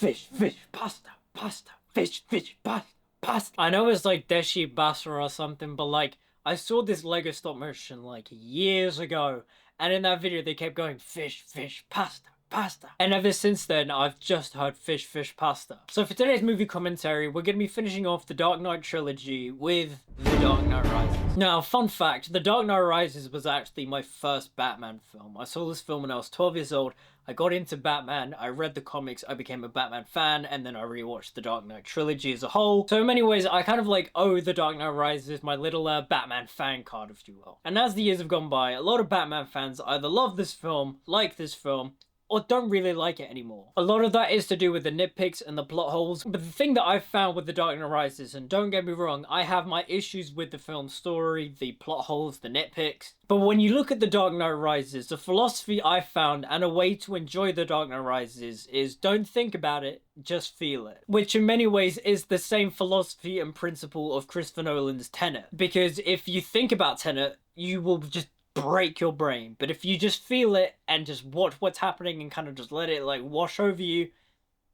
fish, fish, pasta, pasta, fish, fish, pasta, pasta. I know it's like Deshi Basra or something, but like, I saw this Lego stop motion like years ago, and in that video they kept going fish, fish, pasta, pasta. And ever since then, I've just heard fish, fish, pasta. So for today's movie commentary, we're going to be finishing off the Dark Knight Trilogy with The Dark Knight Rises. Now, fun fact, The Dark Knight Rises was actually my first Batman film. I saw this film when I was 12 years old. I got into Batman, I read the comics, I became a Batman fan, and then I rewatched the Dark Knight Trilogy as a whole. So in many ways, I kind of like owe The Dark Knight Rises my little Batman fan card, if you will. And as the years have gone by, a lot of Batman fans either love this film, like this film, or don't really like it anymore. A lot of that is to do with the nitpicks and the plot holes, but the thing that I've found with The Dark Knight Rises, and don't get me wrong, I have my issues with the film's story, the plot holes, the nitpicks, but when you look at The Dark Knight Rises, the philosophy I found and a way to enjoy The Dark Knight Rises is don't think about it, just feel it. Which in many ways is the same philosophy and principle of Christopher Nolan's Tenet. Because if you think about Tenet, you will just break your brain. But if you just feel it and just watch what's happening and kind of just let it like wash over you,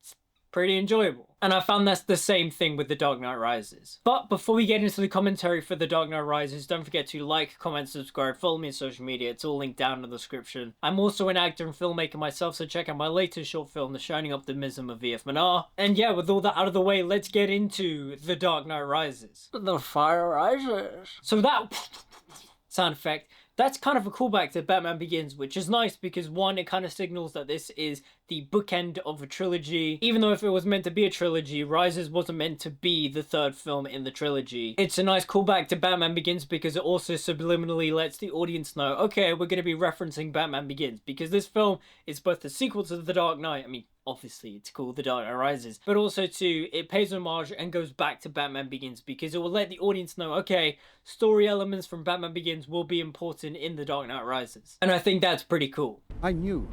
it's pretty enjoyable. And I found that's the same thing with The Dark Knight Rises. But before we get into the commentary for The Dark Knight Rises, don't forget to like, comment, subscribe, follow me on social media. It's all linked down in the description. I'm also an actor and filmmaker myself, so check out my latest short film, The Shining Optimism of V.F. Minar. And yeah, with all that out of the way, let's get into The Dark Knight Rises. The fire rises. So that sound effect, that's kind of a callback to Batman Begins, which is nice because one, it kind of signals that this is the bookend of a trilogy. Even though if it was meant to be a trilogy, Rises wasn't meant to be the third film in the trilogy. It's a nice callback to Batman Begins because it also subliminally lets the audience know, okay, we're going to be referencing Batman Begins, because this film is both the sequel to The Dark Knight. I mean, obviously it's called The Dark Knight Rises, but also too, it pays homage and goes back to Batman Begins because it will let the audience know, okay, story elements from Batman Begins will be important in The Dark Knight Rises. And I think that's pretty cool. I knew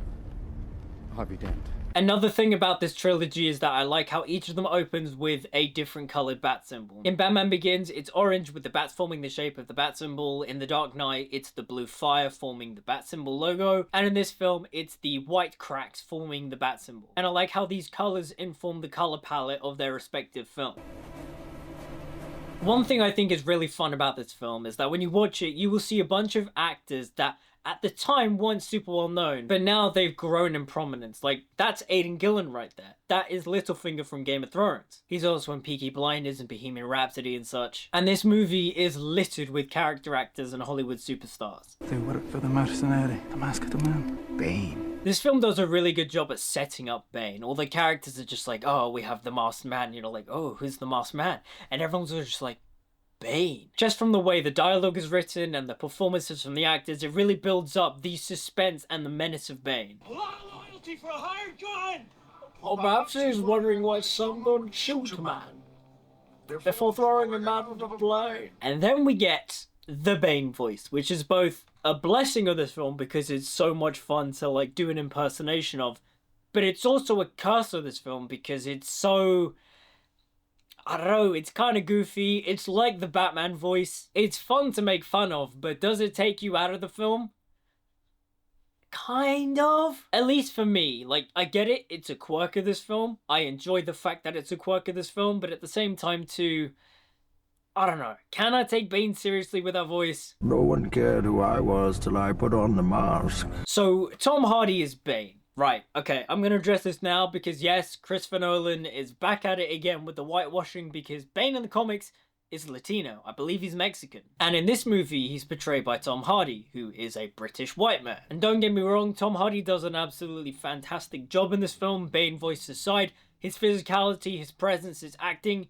Harvey Dent. Another thing about this trilogy is that I like how each of them opens with a different coloured bat symbol. In Batman Begins, it's orange with the bats forming the shape of the bat symbol. In The Dark Knight, it's the blue fire forming the bat symbol logo. And in this film, it's the white cracks forming the bat symbol. And I like how these colours inform the colour palette of their respective film. One thing I think is really fun about this film is that when you watch it, you will see a bunch of actors that at the time weren't super well known, but now they've grown in prominence. Like, that's Aidan Gillen right there. That is Littlefinger from Game of Thrones. He's also in Peaky Blinders and Bohemian Rhapsody and such. And this movie is littered with character actors and Hollywood superstars. They work for the mercenary, the mask of the man. Bane. This film does a really good job at setting up Bane. All the characters are just like, oh, we have the masked man. You know, like, oh, who's the masked man? And everyone's just like, Bane. Just from the way the dialogue is written and the performances from the actors, it really builds up the suspense and the menace of Bane. A lot of loyalty for a hired gun! Or perhaps he's wondering why someone shoot a man before throwing him out of the plane. And then we get the Bane voice, which is both a blessing of this film because it's so much fun to like do an impersonation of, but it's also a curse of this film because it's so, I don't know, it's kind of goofy. It's like the Batman voice. It's fun to make fun of, but does it take you out of the film? Kind of. At least for me. Like, I get it, it's a quirk of this film. I enjoy the fact that it's a quirk of this film, but at the same time too, I don't know. Can I take Bane seriously with that voice? No one cared who I was till I put on the mask. So, Tom Hardy is Bane. Right, okay, I'm gonna address this now because yes, Christopher Nolan is back at it again with the whitewashing because Bane in the comics is Latino. I believe he's Mexican. And in this movie, he's portrayed by Tom Hardy, who is a British white man. And don't get me wrong, Tom Hardy does an absolutely fantastic job in this film, Bane voice aside. His physicality, his presence, his acting,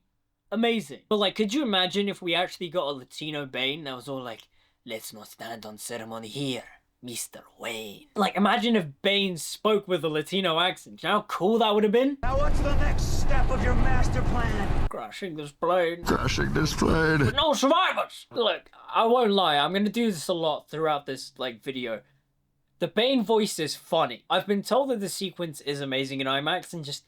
amazing. But like, could you imagine if we actually got a Latino Bane that was all like, let's not stand on ceremony here, Mr. Wayne. Like, imagine if Bane spoke with a Latino accent. You know how cool that would have been? Now what's the next step of your master plan? Crashing this plane. Crashing this plane. With no survivors! Look, I won't lie, I'm gonna do this a lot throughout this, like, video. The Bane voice is funny. I've been told that the sequence is amazing in IMAX and just,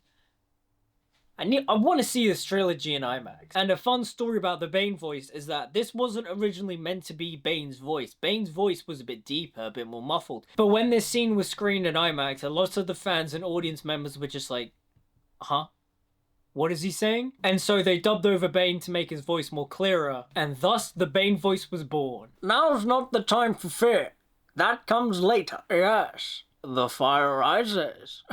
I want to see this trilogy in IMAX. And a fun story about the Bane voice is that this wasn't originally meant to be Bane's voice. Bane's voice was a bit deeper, a bit more muffled. But when this scene was screened in IMAX, a lot of the fans and audience members were just like, huh? What is he saying? And so they dubbed over Bane to make his voice more clearer, and thus the Bane voice was born. Now's not the time for fear. That comes later. Yes, the fire rises.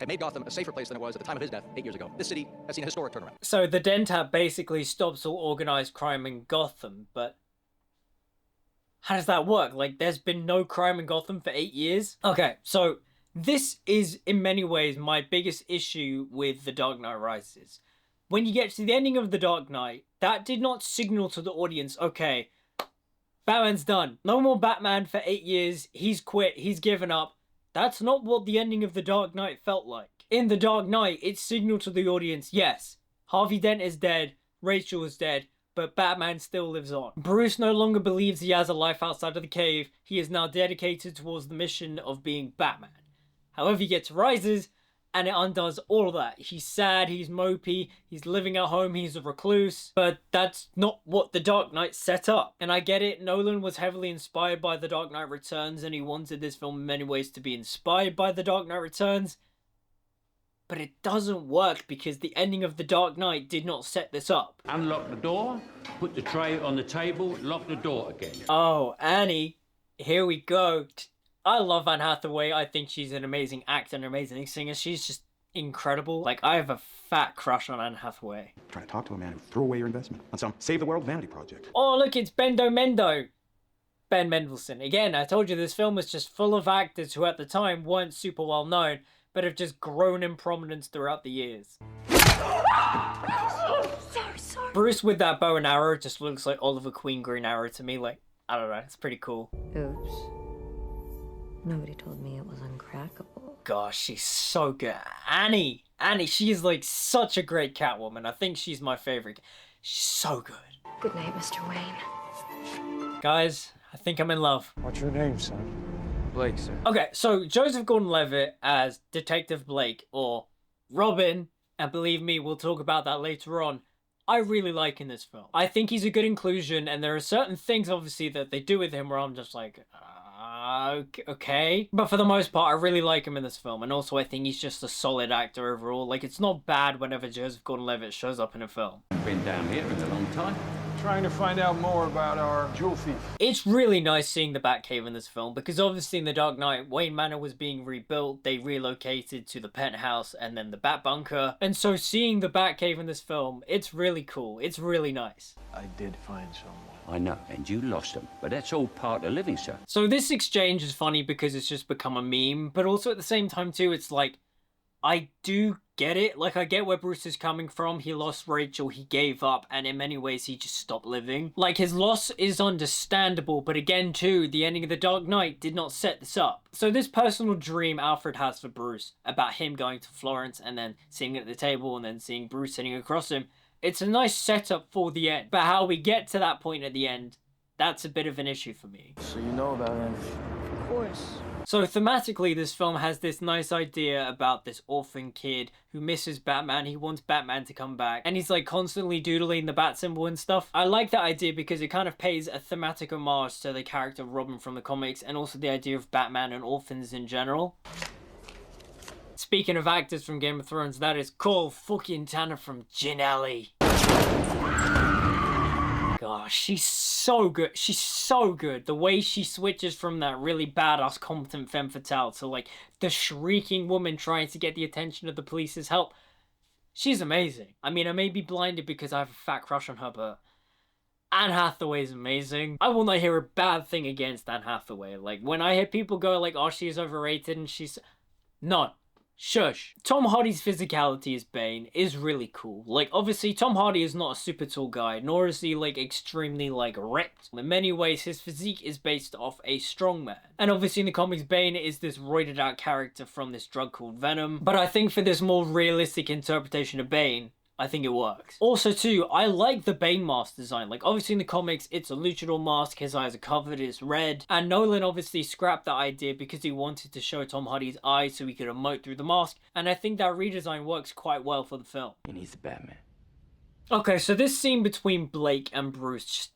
It made Gotham a safer place than it was at the time of his death 8 years ago. This city has seen a historic turnaround. So the Dentat basically stops all organized crime in Gotham, but how does that work? Like, there's been no crime in Gotham for 8 years? Okay, so this is in many ways my biggest issue with The Dark Knight Rises. When you get to the ending of The Dark Knight, that did not signal to the audience, okay, Batman's done. No more Batman for 8 years. He's quit. He's given up. That's not what the ending of The Dark Knight felt like. In The Dark Knight, it signaled to the audience, yes, Harvey Dent is dead, Rachel is dead, but Batman still lives on. Bruce no longer believes he has a life outside of the cave. He is now dedicated towards the mission of being Batman. However, he gets Rises, and it undoes all of that. He's sad, he's mopey, he's living at home, he's a recluse, but that's not what The Dark Knight set up. And I get it, Nolan was heavily inspired by The Dark Knight Returns, and he wanted this film in many ways to be inspired by The Dark Knight Returns, but it doesn't work because the ending of The Dark Knight did not set this up. Unlock the door, put the tray on the table, lock the door again. Oh, Annie, here we go. I love Anne Hathaway. I think she's an amazing actor and an amazing singer. She's just incredible. Like, I have a fat crush on Anne Hathaway. Trying to talk to a man who threw away your investment on some save the world vanity project. Oh, look, it's Bendo Mendo. Ben Mendelsohn. Again, I told you this film was just full of actors who at the time weren't super well known, but have just grown in prominence throughout the years. Sorry. Bruce with that bow and arrow just looks like Oliver Queen Green Arrow to me. Like, I don't know, it's pretty cool. Oops. Nobody told me it was uncrackable. Gosh, she's so good. Annie, she is like such a great Catwoman. I think she's my favorite. She's so good. Good night, Mr. Wayne. Guys, I think I'm in love. What's your name, son? Blake, sir. Okay, so Joseph Gordon-Levitt as Detective Blake, or Robin, and believe me, we'll talk about that later on, I really like in this film. I think he's a good inclusion, and there are certain things, obviously, that they do with him where I'm just like, okay. But for the most part, I really like him in this film, and also I think he's just a solid actor overall. Like, it's not bad whenever Joseph Gordon-Levitt shows up in a film. Been down here in a long time. Trying to find out more about our jewel thief. It's really nice seeing the Batcave in this film, because obviously in The Dark Knight, Wayne Manor was being rebuilt, they relocated to the penthouse and then the Bat Bunker, and so seeing the Batcave in this film, it's really cool, it's really nice. I did find someone. I know, and you lost them, but that's all part of living, sir. So this exchange is funny because it's just become a meme, but also at the same time too, it's like, I do get it. Like, I get where Bruce is coming from. He lost Rachel, he gave up, and in many ways he just stopped living. Like, his loss is understandable, but again too, the ending of The Dark Knight did not set this up. So this personal dream Alfred has for Bruce, about him going to Florence and then sitting at the table and then seeing Bruce sitting across him, it's a nice setup for the end. But how we get to that point at the end, that's a bit of an issue for me. So you know about him? Of course. So thematically, this film has this nice idea about this orphan kid who misses Batman. He wants Batman to come back, and he's like constantly doodling the bat symbol and stuff. I like that idea because it kind of pays a thematic homage to the character of Robin from the comics, and also the idea of Batman and orphans in general. Speaking of actors from Game of Thrones, that is Cole fucking Tanner from Ginelli. Gosh, she's so good. She's so good. The way she switches from that really badass, competent femme fatale to like the shrieking woman trying to get the attention of the police's help. She's amazing. I mean, I may be blinded because I have a fat crush on her, but Anne Hathaway is amazing. I will not hear a bad thing against Anne Hathaway. Like, when I hear people go like, oh, she's overrated and she's... No. Shush. Tom Hardy's physicality as Bane is really cool. Like, obviously, Tom Hardy is not a super tall guy, nor is he, like, extremely, like, ripped. In many ways, his physique is based off a strong man. And obviously, in the comics, Bane is this roided out character from this drug called Venom. But I think for this more realistic interpretation of Bane, I think it works. Also, too, I like the Bane mask design. Like, obviously in the comics, it's a luchador mask, his eyes are covered, it's red. And Nolan obviously scrapped that idea because he wanted to show Tom Hardy's eyes so he could emote through the mask. And I think that redesign works quite well for the film. And he's the Batman. Okay, so this scene between Blake and Bruce,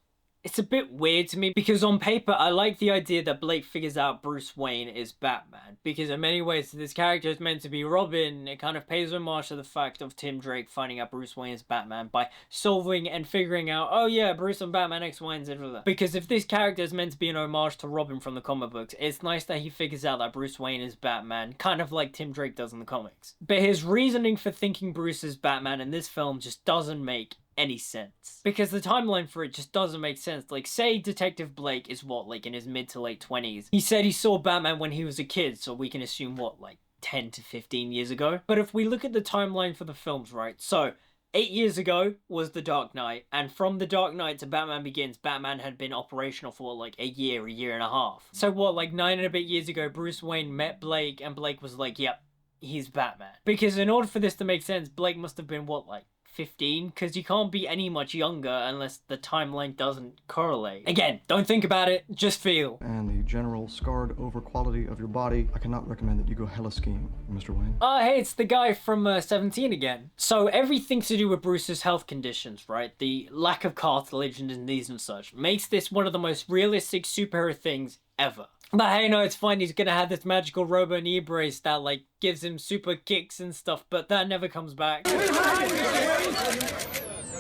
It's a bit weird to me because on paper, I like the idea that Blake figures out Bruce Wayne is Batman, because in many ways this character is meant to be Robin. It kind of pays homage to the fact of Tim Drake finding out Bruce Wayne is Batman by solving and figuring out, oh yeah, Bruce and Batman X, Y, and Z. Because if this character is meant to be an homage to Robin from the comic books, it's nice that he figures out that Bruce Wayne is Batman, kind of like Tim Drake does in the comics. But his reasoning for thinking Bruce is Batman in this film just doesn't make any sense, because the timeline for it just doesn't make sense. Like, say Detective Blake is what, like in his mid to late 20s. He said he saw Batman when he was a kid, so we can assume what, like 10 to 15 years ago. But if we look at the timeline for the films, right, so 8 years ago was The Dark Knight, and from The Dark Knight to Batman Begins, Batman had been operational for like a year and a half. So what, like 9 and a bit years ago, Bruce Wayne met Blake, and Blake was like, yep, he's Batman. Because in order for this to make sense, Blake must have been what, like 15, because you can't be any much younger unless the timeline doesn't correlate. Again, don't think about it, just feel. And the general scarred over quality of your body, I cannot recommend that you go hella skiing, Mr. Wayne. Oh, hey, it's the guy from 17 again. So everything to do with Bruce's health conditions, right? The lack of cartilage and disease and such makes this one of the most realistic superhero things ever. But hey, no, it's fine. He's gonna have this magical robo knee brace that, like, gives him super kicks and stuff, but that never comes back.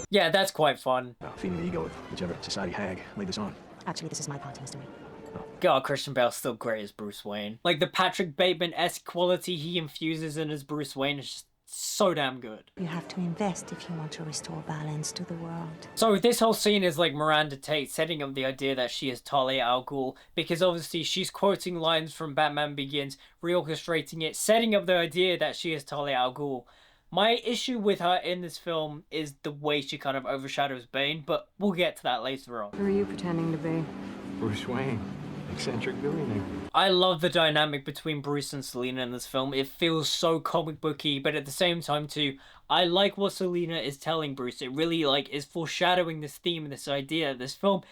Yeah, that's quite fun. Feeding the ego with whichever society hag laid this on. Actually, this is my party, Mr. Wayne. God, Christian Bale's still great as Bruce Wayne. Like, the Patrick Bateman-esque quality he infuses in as Bruce Wayne is just so damn good. You have to invest if you want to restore balance to the world. So this whole scene is like Miranda Tate setting up the idea that she is Talia al Ghul, because obviously she's quoting lines from Batman Begins, reorchestrating it, setting up the idea that she is Talia al Ghul. My issue with her in this film is the way she kind of overshadows Bane, but we'll get to that later on. Who are you pretending to be? Bruce Wayne, eccentric billionaire. I love the dynamic between Bruce and Selina in this film. It feels so comic booky, but at the same time too, I like what Selina is telling Bruce. It really like is foreshadowing this theme and this idea this film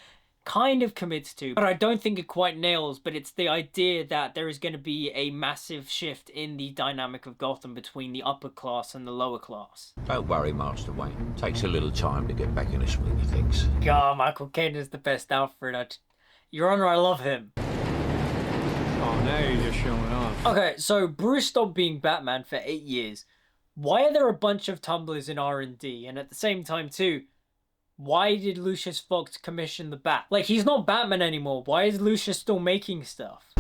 kind of commits to, but I don't think it quite nails. But it's the idea that there is going to be a massive shift in the dynamic of Gotham between the upper class and the lower class. Don't worry, Master Wayne. Takes a little time to get back in the swing of things. God, Michael Caine is the best Alfred. Your Honor, I love him. Oh, now you're just showing off. Okay, so Bruce stopped being Batman for 8 years. Why are there a bunch of tumblers in R&D? And at the same time too, why did Lucius Fox commission the Bat? Like, he's not Batman anymore. Why is Lucius still making stuff?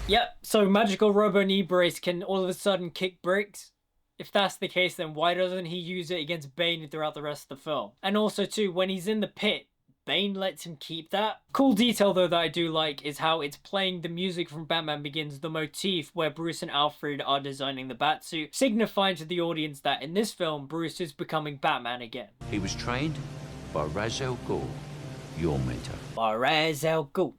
Yep, so magical robo knee brace can all of a sudden kick bricks. If that's the case, then why doesn't he use it against Bane throughout the rest of the film? And also too, when he's in the pit, Bane lets him keep that. Cool detail though that I do like is how it's playing the music from Batman Begins, the motif where Bruce and Alfred are designing the Batsuit, signifying to the audience that in this film, Bruce is becoming Batman again. He was trained by Ra's al Ghul, your mentor. By Ra's al Ghul,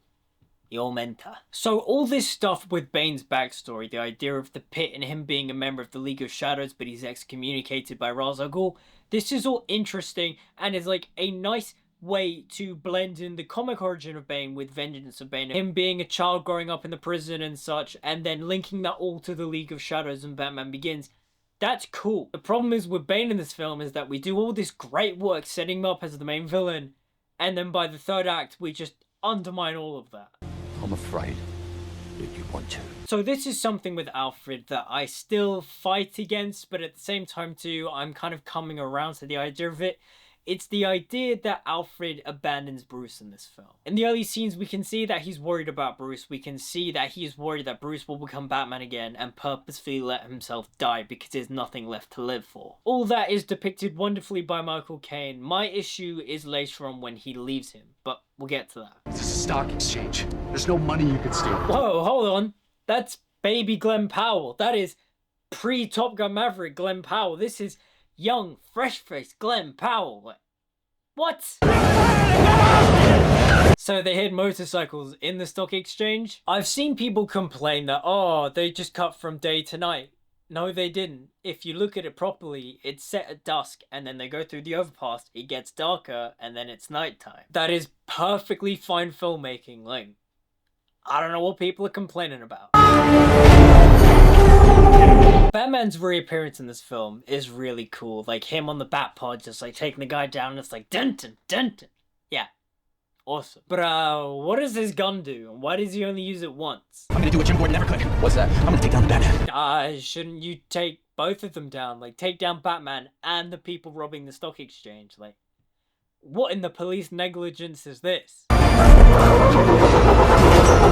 your mentor. So all this stuff with Bane's backstory, the idea of the pit and him being a member of the League of Shadows, but he's excommunicated by Ra's al Ghul, this is all interesting and is like a nice way to blend in the comic origin of Bane with Vengeance of Bane, him being a child growing up in the prison and such, and then linking that all to the League of Shadows and Batman Begins. That's cool. The problem is with Bane in this film is that we do all this great work setting him up as the main villain, and then by the third act we just undermine all of that. I'm afraid that you want to. So this is something with Alfred that I still fight against, but at the same time too, I'm kind of coming around to the idea of it. It's the idea that Alfred abandons Bruce in this film. In the early scenes, we can see that he's worried about Bruce. We can see that he's worried that Bruce will become Batman again and purposefully let himself die because there's nothing left to live for. All that is depicted wonderfully by Michael Caine. My issue is later on when he leaves him, but we'll get to that. It's a stock exchange. There's no money you can steal. Whoa, hold on. That's baby Glenn Powell. That is pre-Top Gun Maverick Glenn Powell. This is young, fresh-faced Glenn Powell. What? So they hid motorcycles in the stock exchange? I've seen people complain that, oh, they just cut from day to night. No, they didn't. If you look at it properly, it's set at dusk, and then they go through the overpass, it gets darker, and then it's nighttime. That is perfectly fine filmmaking. Like, I don't know what people are complaining about. Batman's reappearance in this film is really cool. Like him on the bat pod just like taking the guy down and it's like dun dun dun dun. Yeah. Awesome. But what does his gun do? And why does he only use it once? I'm gonna do what Jim Gordon never could. What's that? I'm gonna take down the Batman. Shouldn't you take both of them down? Like take down Batman and the people robbing the stock exchange. Like what in the police negligence is this?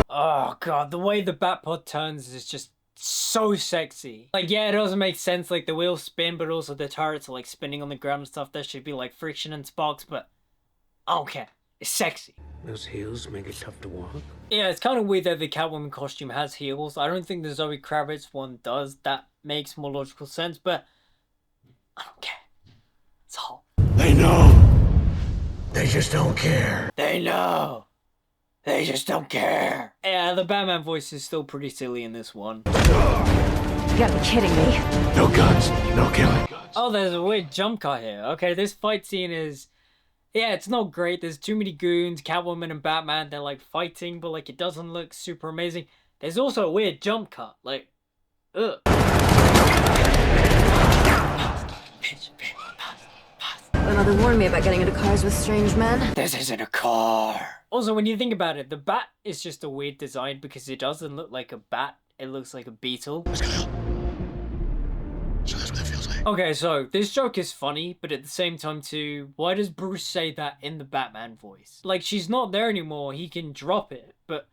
Oh god, the way the Batpod turns is just so sexy. Like yeah, it doesn't make sense, like the wheels spin, but also the turrets are like spinning on the ground and stuff. There should be like friction and sparks, but I don't care. It's sexy. Those heels make it tough to walk. Yeah, it's kind of weird that the Catwoman costume has heels. I don't think the Zoe Kravitz one does. That makes more logical sense, but I don't care. It's hot. They know. They just don't care. They know. They just don't care. Yeah, the Batman voice is still pretty silly in this one. You gotta be kidding me. No guns, no killing. Oh, there's a weird jump cut here. Okay, this fight scene is... yeah, it's not great. There's too many goons. Catwoman and Batman, they're like fighting, but like it doesn't look super amazing. There's also a weird jump cut. Like, ugh. Another warned me about getting into cars with strange men. This isn't a car. Also, when you think about it, the bat is just a weird design because it doesn't look like a bat. It looks like a beetle. So that's what that feels like. Okay, so this joke is funny, but at the same time too, why does Bruce say that in the Batman voice? Like, she's not there anymore, he can drop it, but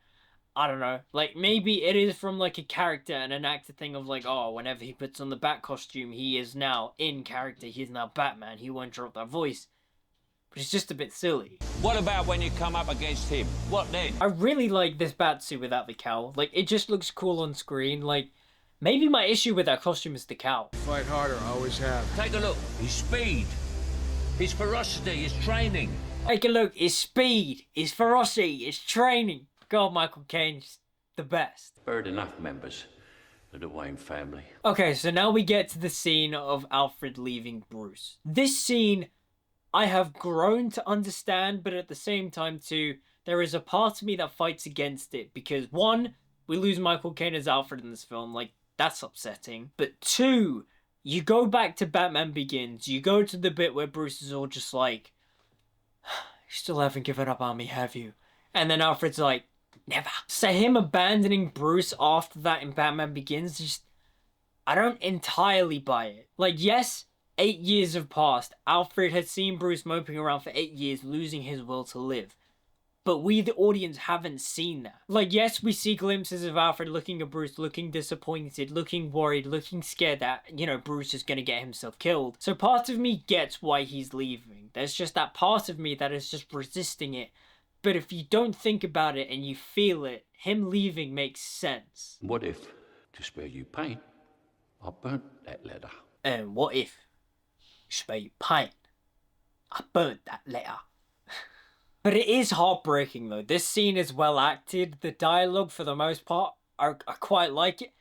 I don't know. Like, maybe it is from like a character and an actor thing of like, oh, whenever he puts on the bat costume, he is now in character, he's now Batman, he won't drop that voice. But it's just a bit silly. What about when you come up against him? What then? I really like this batsuit without the cowl. Like, it just looks cool on screen. Like, maybe my issue with that costume is the cowl. Fight harder, always have. Take a look. His speed, his ferocity, his training. Take a look, his speed, his ferocity, his training. God, Michael Caine's the best. Bird enough members of the Wayne family. Okay, so now we get to the scene of Alfred leaving Bruce. This scene, I have grown to understand, but at the same time too, there is a part of me that fights against it. Because one, we lose Michael Caine as Alfred in this film, like, that's upsetting. But two, you go back to Batman Begins, you go to the bit where Bruce is all just like, you still haven't given up on me, have you? And then Alfred's like, never. So him abandoning Bruce after that in Batman Begins, just, I don't entirely buy it. Like, yes, 8 years have passed. Alfred had seen Bruce moping around for 8 years, losing his will to live. But we, the audience, haven't seen that. Like, yes, we see glimpses of Alfred looking at Bruce, looking disappointed, looking worried, looking scared that, you know, Bruce is gonna get himself killed. So part of me gets why he's leaving. There's just that part of me that is just resisting it. But if you don't think about it and you feel it, him leaving makes sense. What if, to spare you pain, I burnt that letter? And what if, to spare you pain, I burnt that letter? But it is heartbreaking though. This scene is well acted. The dialogue, for the most part, I quite like it.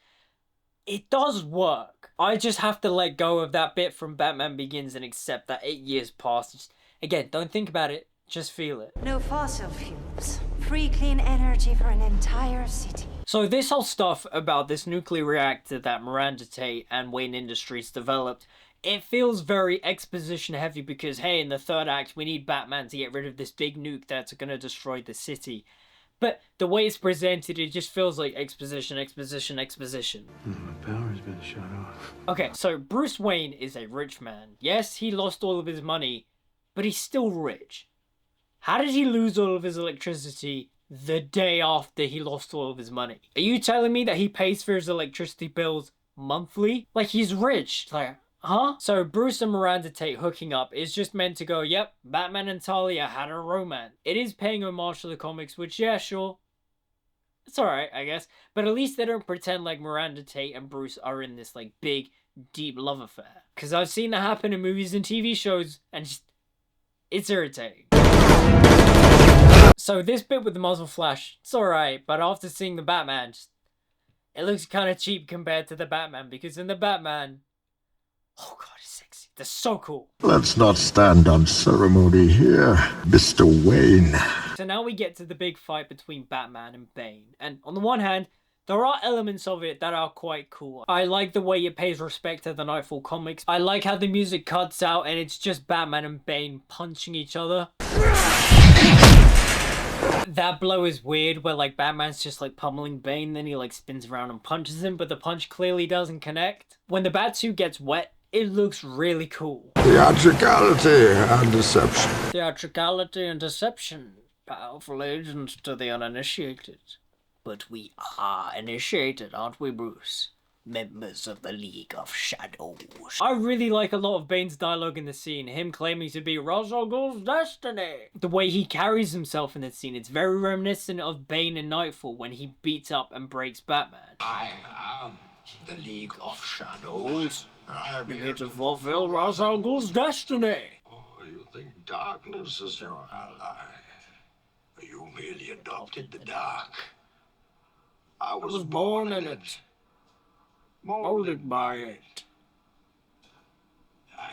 It does work. I just have to let go of that bit from Batman Begins and accept that 8 years passed. Just, again, don't think about it. Just feel it. No fossil fuels. Free clean energy for an entire city. So this whole stuff about this nuclear reactor that Miranda Tate and Wayne Industries developed, it feels very exposition heavy because, hey, in the third act, we need Batman to get rid of this big nuke that's going to destroy the city. But the way it's presented, it just feels like exposition, exposition, exposition. My power's been shut off. Okay, so Bruce Wayne is a rich man. Yes, he lost all of his money, but he's still rich. How did he lose all of his electricity the day after he lost all of his money? Are you telling me that he pays for his electricity bills monthly? Like, he's rich. Like, huh? So Bruce and Miranda Tate hooking up is just meant to go, yep, Batman and Talia had a romance. It is paying homage to the comics, which, yeah, sure. It's alright, I guess. But at least they don't pretend like Miranda Tate and Bruce are in this, like, big, deep love affair. Because I've seen that happen in movies and TV shows, and just, it's irritating. So this bit with the muzzle flash, it's alright, but after seeing the Batman, it looks kind of cheap compared to the Batman, because in the Batman, oh god, it's sexy. They're so cool. Let's not stand on ceremony here, Mr. Wayne. So now we get to the big fight between Batman and Bane. And on the one hand, There are elements of it that are quite cool. I like the way it pays respect to the Nightfall comics. I like how the music cuts out and it's just Batman and Bane punching each other. That blow is weird where like Batman's just like pummeling Bane, then he like spins around and punches him, but the punch clearly doesn't connect. When the Batsuit gets wet, it looks really cool. Theatricality and deception. Theatricality and deception. Powerful agents to the uninitiated. But we are initiated, aren't we, Bruce? Members of the League of Shadows. I really like a lot of Bane's dialogue in the scene, him claiming to be Ra's al Ghul's destiny. The way he carries himself in the scene, it's very reminiscent of Bane in Nightfall when he beats up and breaks Batman. I am the League of Shadows. I'm here to fulfill Ra's al Ghul's destiny. Oh, you think darkness is your ally? You merely adopted the dark. I was born in it. Molded by it.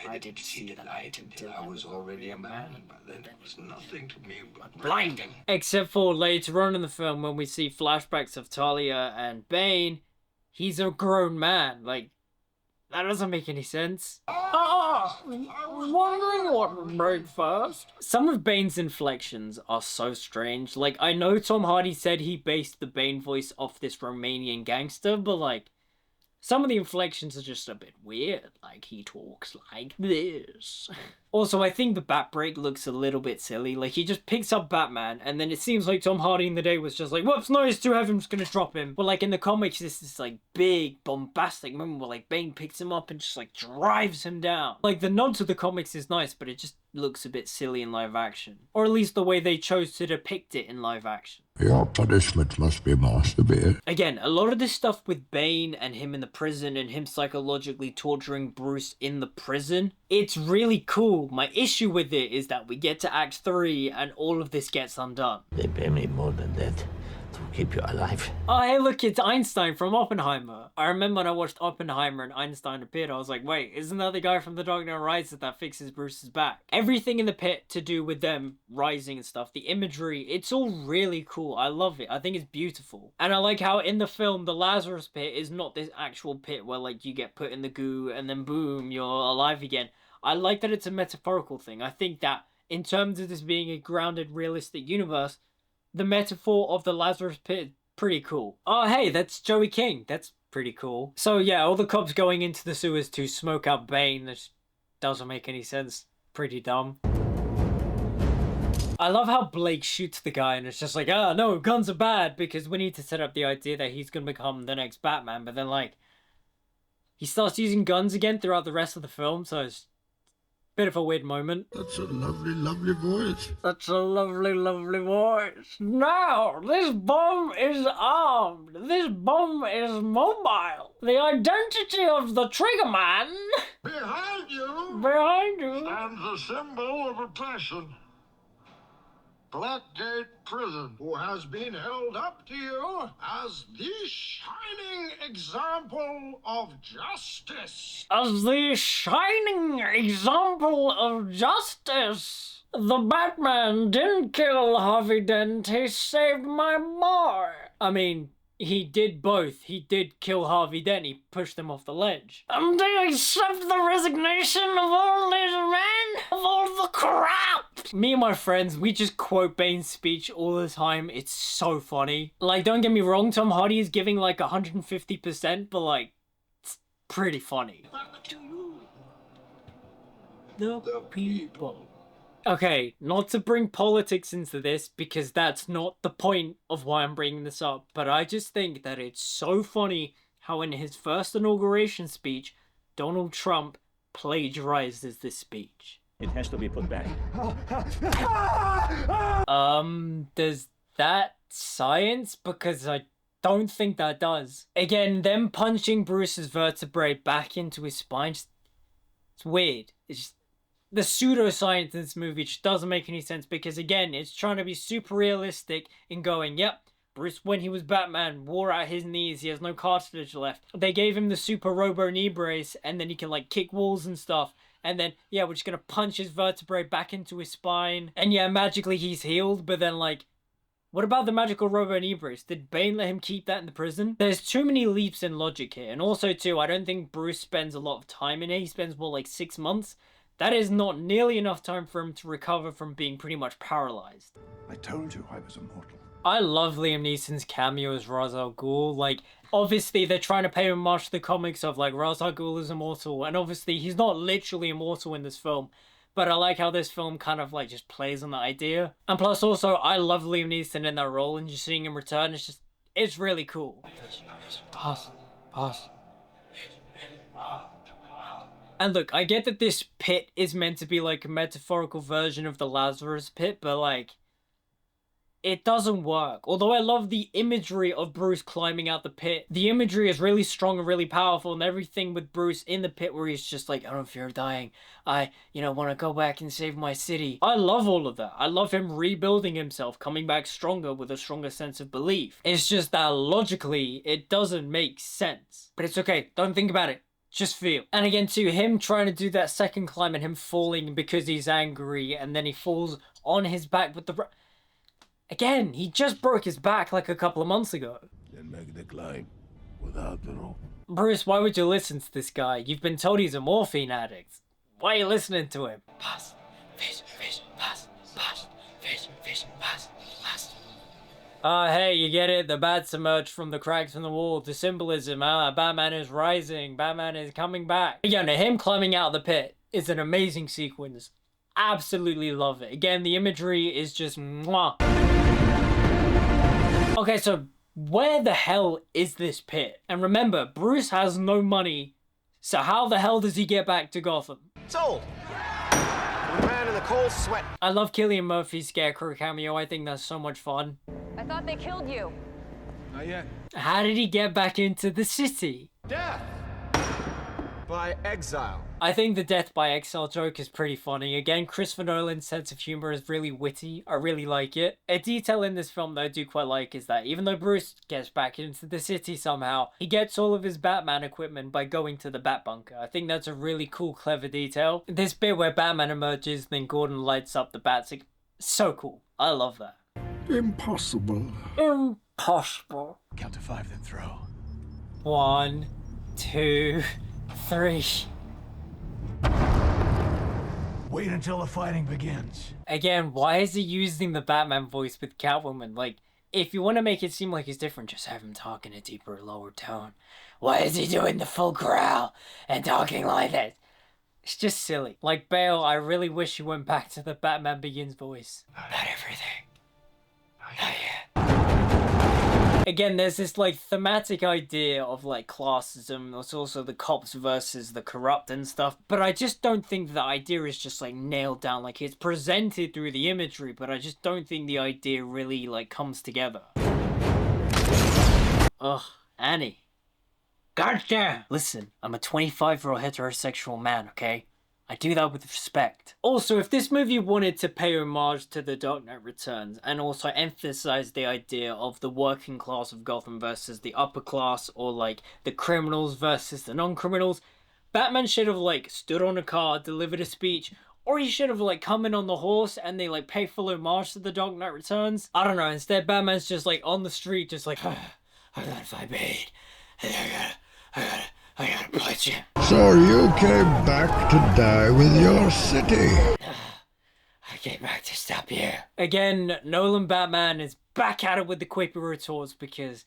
I didn't see the light until I was already a man, but then it was nothing to me but blinding. Except for later on in the film when we see flashbacks of Talia and Bane, he's a grown man. Like, that doesn't make any sense. I was wondering what would break first. Some of Bane's inflections are so strange. Like, I know Tom Hardy said he based the Bane voice off this Romanian gangster, but like, some of the inflections are just a bit weird, like he talks like this. Also, I think the bat break looks a little bit silly, like he just picks up Batman, and then it seems like Tom Hardy in the day was just like, whoops, no, he's too heavy, I'm just gonna drop him. But like in the comics, this is like big, bombastic moment where like Bane picks him up and just like drives him down. Like the nod to the comics is nice, but it just looks a bit silly in live action. Or at least the way they chose to depict it in live action. Your punishment must be more severe. Again, a lot of this stuff with Bane and him in the prison and him psychologically torturing Bruce in the prison, it's really cool. My issue with it is that we get to Act 3 and all of this gets undone. They pay me more than that to keep you alive. Oh, hey, look, it's Einstein from Oppenheimer. I remember when I watched Oppenheimer and Einstein appeared, I was like, wait, isn't that the guy from The Dark Knight Rises that fixes Bruce's back? Everything in the pit to do with them rising and stuff, the imagery, it's all really cool. I love it. I think it's beautiful. And I like how in the film, the Lazarus pit is not this actual pit where like you get put in the goo and then boom, you're alive again. I like that it's a metaphorical thing. I think that in terms of this being a grounded, realistic universe, the metaphor of the Lazarus pit is pretty cool. Oh, hey, that's Joey King. That's pretty cool. So yeah, all the cops going into the sewers to smoke out Bane, that doesn't make any sense. Pretty dumb. I love how Blake shoots the guy and it's just like, oh no, guns are bad, because we need to set up the idea that he's gonna become the next Batman, but then like, he starts using guns again throughout the rest of the film, so it's a bit of a weird moment. That's a lovely, lovely voice. That's a lovely, lovely voice. Now, this bomb is armed. This bomb is mobile. The identity of the trigger man. Behind you. Behind you. Stands a symbol of oppression. Blackgate Prison, who has been held up to you as the shining example of justice. As the shining example of justice. The Batman didn't kill Harvey Dent, he saved my boy. I mean, he did both. He did kill Harvey Dent, he pushed him off the ledge. Do you accept the resignation of all these men? Of all the crap? Me and my friends, we just quote Bane's speech all the time. It's so funny. Like, don't get me wrong, Tom Hardy is giving like 150%, but like, it's pretty funny. Back to you. The people. Okay, not to bring politics into this, because that's not the point of why I'm bringing this up, but I just think that it's so funny how in his first inauguration speech, Donald Trump plagiarizes this speech. It has to be put back. Does that science? Because I don't think that does. Again, them punching Bruce's vertebrae back into his spine, it's weird. It's just, the pseudoscience in this movie just doesn't make any sense, because again, it's trying to be super realistic in going, yep, Bruce, when he was Batman, wore out his knees, he has no cartilage left. They gave him the super robo knee brace, and then he can like kick walls and stuff. And then, yeah, we're just gonna punch his vertebrae back into his spine. And yeah, magically he's healed, but then like, What about the magical robo-knee-brace? Did Bane let him keep that in the prison? There's too many leaps in logic here. And also, too, I don't think Bruce spends a lot of time in it. He spends more like 6 months. That is not nearly enough time for him to recover from being pretty much paralyzed. I told you I was immortal. I love Liam Neeson's cameo as Ra's al Ghul. Like, obviously, they're trying to pay homage to the comics of, like, Ra's al Ghul is immortal. And obviously, he's not literally immortal in this film. But I like how this film kind of, like, just plays on that idea. And plus, also, I love Liam Neeson in that role. And just seeing him return, it's really cool. Pass. And look, I get that this pit is meant to be, like, a metaphorical version of the Lazarus pit. But, like, it doesn't work. Although I love the imagery of Bruce climbing out the pit. The imagery is really strong and really powerful, and everything with Bruce in the pit where he's just like, I don't fear dying. I, want to go back and save my city. I love all of that. I love him rebuilding himself, coming back stronger with a stronger sense of belief. It's just that logically, it doesn't make sense. But it's okay. Don't think about it. Just feel. And again, too, him trying to do that second climb and him falling because he's angry, and then he falls on his back with the... Again, he just broke his back like a couple of months ago. Then make the climb without the rope. Bruce, why would you listen to this guy? You've been told he's a morphine addict. Why are you listening to him? Pass, fish, pass, fish, pass. Hey, you get it? The bats emerge from the cracks in the wall. The symbolism, Batman is rising. Batman is coming back. Yeah, no, him climbing out of the pit is an amazing sequence. Absolutely love it. Again, the imagery is just mwah. Okay, so where the hell is this pit? And remember, Bruce has no money, so how the hell does he get back to Gotham? Sold. The man in the cold sweat. I love Cillian Murphy's Scarecrow cameo. I think that's so much fun. I thought they killed you. Not yet. How did he get back into the city? Death by exile. I think the death by exile joke is pretty funny. Again, Christopher Nolan's sense of humor is really witty. I really like it. A detail in this film that I do quite like is that even though Bruce gets back into the city somehow, he gets all of his Batman equipment by going to the Bat Bunker. I think that's a really cool, clever detail. This bit where Batman emerges, then Gordon lights up the bats, like, so cool. I love that. Impossible. Impossible. Count to 5, then throw. 1, 2, 3. Wait until the fighting begins. Again, why is he using the Batman voice with Catwoman? Like, if you want to make it seem like he's different, just have him talk in a deeper, lower tone. Why is he doing the full growl and talking like that? It's just silly. Like Bale, I really wish he went back to the Batman Begins voice. Not everything. Not yet. Again, there's this, like, thematic idea of, like, classism. There's also the cops versus the corrupt and stuff. But I just don't think the idea is just, like, nailed down. Like, it's presented through the imagery, but I just don't think the idea really, like, comes together. Ugh, Annie. Gotcha! Listen, I'm a 25-year-old heterosexual man, okay? I do that with respect. Also, if this movie wanted to pay homage to The Dark Knight Returns and also emphasize the idea of the working class of Gotham versus the upper class, or like the criminals versus the non-criminals, Batman should have like stood on a car, delivered a speech, or he should have like come in on the horse and they like pay full homage to The Dark Knight Returns. I don't know, instead Batman's just like on the street just like, I gotta fight Bane. I gotta punch him. So you came back to die with your city. I came back to stop you. Again, Nolan Batman is back at it with the quippy retorts because,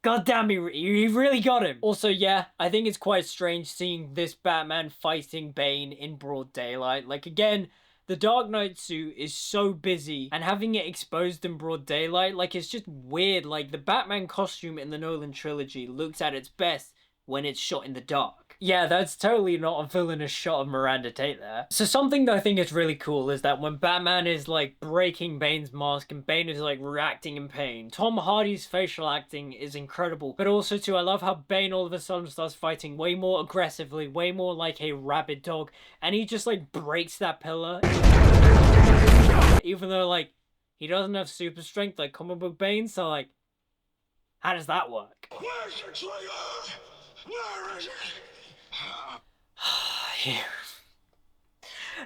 goddamn, he really got him. Also, yeah, I think it's quite strange seeing this Batman fighting Bane in broad daylight. Like, again, the Dark Knight suit is so busy, and having it exposed in broad daylight, like, it's just weird. Like, the Batman costume in the Nolan trilogy looks at its best when it's shot in the dark. Yeah, that's totally not a villainous shot of Miranda Tate there. So something that I think is really cool is that when Batman is like breaking Bane's mask and Bane is like reacting in pain, Tom Hardy's facial acting is incredible. But also too, I love how Bane all of a sudden starts fighting way more aggressively, way more like a rabid dog, and he just like breaks that pillar. Even though like, he doesn't have super strength like comic book Bane, so like, how does that work? Where's your trigger? Where is it? Here.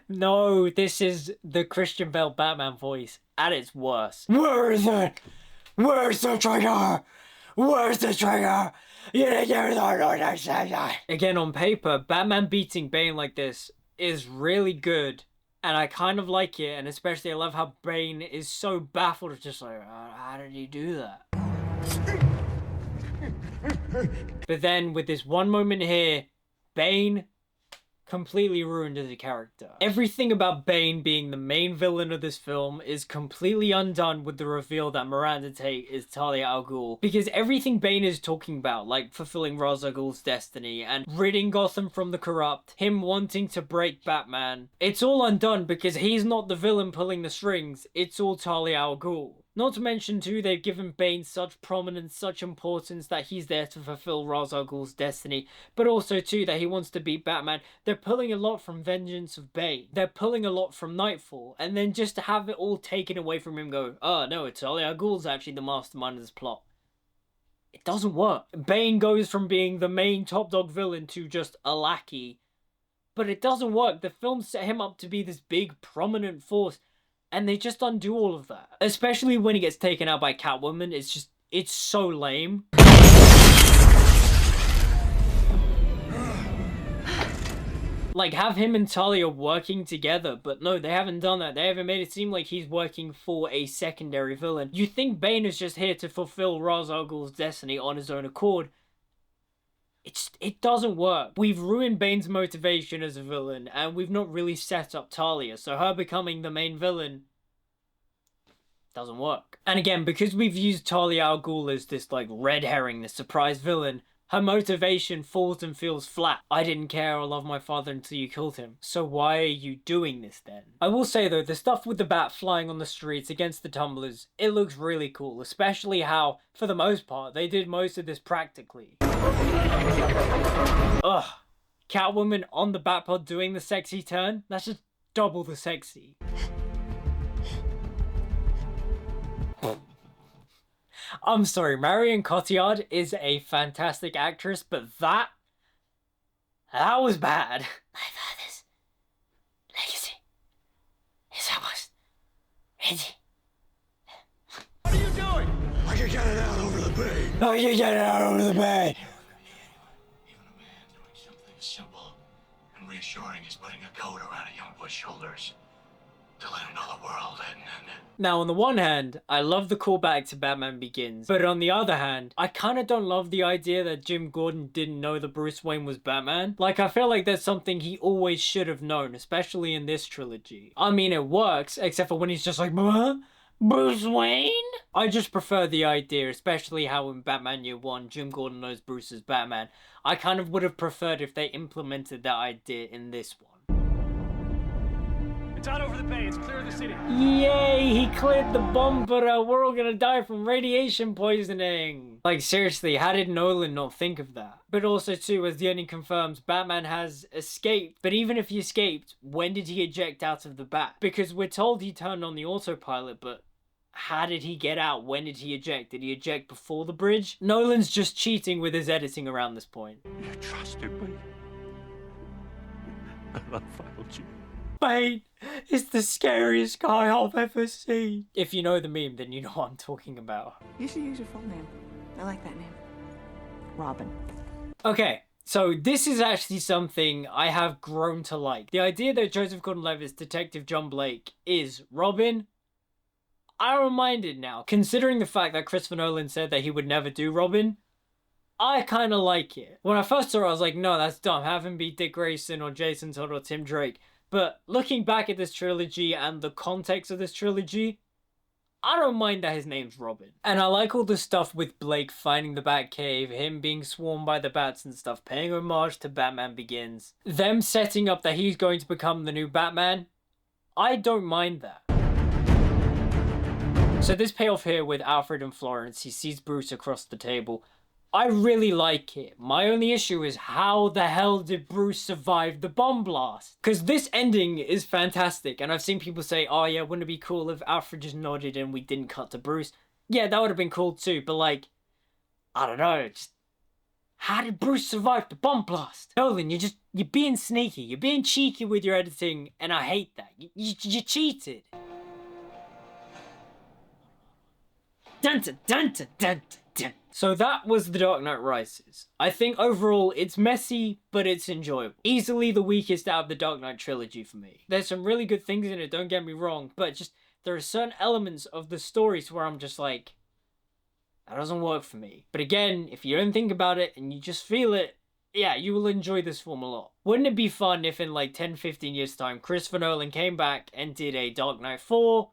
No, this is the Christian Bale Batman voice at its worst. Where is it? Where's the trigger? Where's the trigger? You didn't give the Again, on paper, Batman beating Bane like this is really good. And I kind of like it, and especially I love how Bane is so baffled, just like, how did he do that? But then, with this one moment here, Bane completely ruined as a character. Everything about Bane being the main villain of this film is completely undone with the reveal that Miranda Tate is Talia al Ghul. Because everything Bane is talking about, like fulfilling Ra's al Ghul's destiny and ridding Gotham from the corrupt, him wanting to break Batman, it's all undone because he's not the villain pulling the strings, it's all Talia al Ghul. Not to mention too, they've given Bane such prominence, such importance that he's there to fulfill Ra's al Ghul's destiny, but also too that he wants to beat Batman. They're pulling a lot from Vengeance of Bane. They're pulling a lot from Nightfall, and then just to have it all taken away from him, go, oh no, it's Talia al Ghul's actually the mastermind of this plot. It doesn't work. Bane goes from being the main top dog villain to just a lackey, but it doesn't work. The film set him up to be this big prominent force, and they just undo all of that. Especially when he gets taken out by Catwoman, it's so lame. Like, have him and Talia working together, but no, they haven't done that. They haven't made it seem like he's working for a secondary villain. You think Bane is just here to fulfill Ra's al Ghul's destiny on his own accord. It doesn't work. We've ruined Bane's motivation as a villain, and we've not really set up Talia, so her becoming the main villain doesn't work. And again, because we've used Talia al Ghul as this, like, red herring, this surprise villain, her motivation falls and feels flat. I didn't care or love my father until you killed him. So why are you doing this then? I will say though, the stuff with the bat flying on the streets against the tumblers, it looks really cool. Especially how, for the most part, they did most of this practically. Ugh. Catwoman on the Batpod doing the sexy turn? That's just double the sexy. I'm sorry, Marion Cotillard is a fantastic actress, but that was bad. My father's legacy is almost ready. What are you doing? I can get it out over the bay. I can get it out over the bay. Even a man doing something simple and reassuring is putting a coat around a young boy's shoulders to let him know the world and Now, on the one hand, I love the callback to Batman Begins, but on the other hand, I kind of don't love the idea that Jim Gordon didn't know that Bruce Wayne was Batman. Like, I feel like that's something he always should have known, especially in this trilogy. I mean, it works, except for when he's just like, huh? Bruce Wayne? I just prefer the idea, especially how in Batman Year 1, Jim Gordon knows Bruce is Batman. I kind of would have preferred if they implemented that idea in this one. It's out over the bay. It's clear of the city. Yay, he cleared the bomb, but we're all gonna die from radiation poisoning. Like, seriously, how did Nolan not think of that? But also, too, as the ending confirms, Batman has escaped. But even if he escaped, when did he eject out of the bat? Because we're told he turned on the autopilot, but how did he get out? When did he eject? Did he eject before the bridge? Nolan's just cheating with his editing around this point. You trusted me. And I failed you. Bane is the scariest guy I've ever seen. If you know the meme, then you know what I'm talking about. You should use your full name. I like that name. Robin. Okay, so this is actually something I have grown to like. The idea that Joseph Gordon-Levitt's Detective John Blake is Robin, I don't mind it now. Considering the fact that Christopher Nolan said that he would never do Robin, I kind of like it. When I first saw it, I was like, no, that's dumb. Have him be Dick Grayson or Jason Todd or Tim Drake. But looking back at this trilogy and the context of this trilogy, I don't mind that his name's Robin. And I like all the stuff with Blake finding the Batcave, him being swarmed by the bats and stuff, paying homage to Batman Begins. Them setting up that he's going to become the new Batman, I don't mind that. So this payoff here with Alfred and Florence, he sees Bruce across the table. I really like it. My only issue is how the hell did Bruce survive the bomb blast? Because this ending is fantastic, and I've seen people say, oh yeah, wouldn't it be cool if Alfred just nodded and we didn't cut to Bruce? Yeah, that would have been cool too, but like, I don't know, just how did Bruce survive the bomb blast? Nolan, you're being sneaky, you're being cheeky with your editing, and I hate that. You cheated. Dun, dun, dun, dun, dun, dun. So that was The Dark Knight Rises. I think overall it's messy, but it's enjoyable. Easily the weakest out of the Dark Knight trilogy for me. There's some really good things in it, don't get me wrong, but just there are certain elements of the stories where I'm just like, that doesn't work for me. But again, if you don't think about it and you just feel it, yeah, you will enjoy this film a lot. Wouldn't it be fun if in like 10-15 years time, Christopher Nolan came back and did a Dark Knight 4?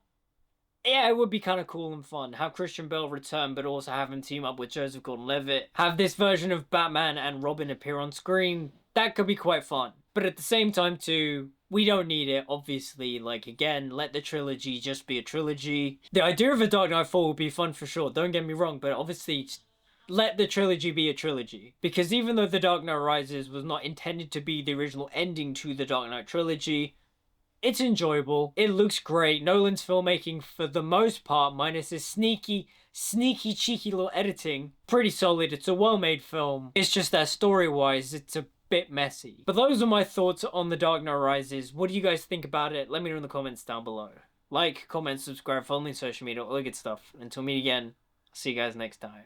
Yeah, it would be kind of cool and fun. Have Christian Bale return, but also have him team up with Joseph Gordon-Levitt. Have this version of Batman and Robin appear on screen. That could be quite fun. But at the same time too, we don't need it, obviously. Like, again, let the trilogy just be a trilogy. The idea of a Dark Knight 4 would be fun for sure, don't get me wrong, but obviously, just let the trilogy be a trilogy. Because even though The Dark Knight Rises was not intended to be the original ending to the Dark Knight trilogy, it's enjoyable. It looks great. Nolan's filmmaking, for the most part, minus his sneaky, cheeky little editing, pretty solid. It's a well-made film. It's just that story-wise, it's a bit messy. But those are my thoughts on The Dark Knight Rises. What do you guys think about it? Let me know in the comments down below. Like, comment, subscribe, follow me on social media, all the good stuff. Until we meet again, I'll see you guys next time.